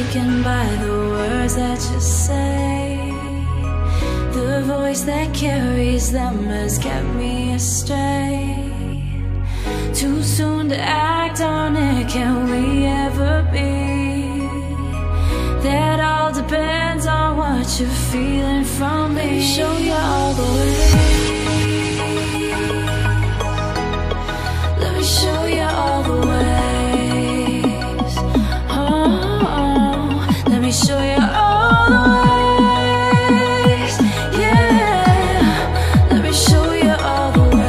taken by the words that you say. The voice that carries them has kept me astray. Too soon to act on it, can we ever be? That all depends on what you're feeling from me. Let me show you all the way. Let me show you all the ways. Oh, let me show you all the ways. Yeah, let me show you all the ways.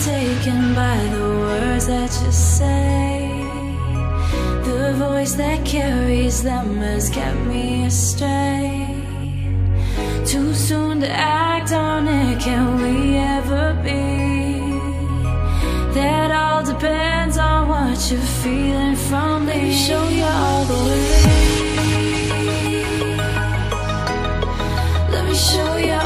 Taken by the words that you say. The voice that carries them has kept me astray. Too soon to act on it, can we ever be? That all depends on what you're feeling from me. Let me show you all the way. Let me show you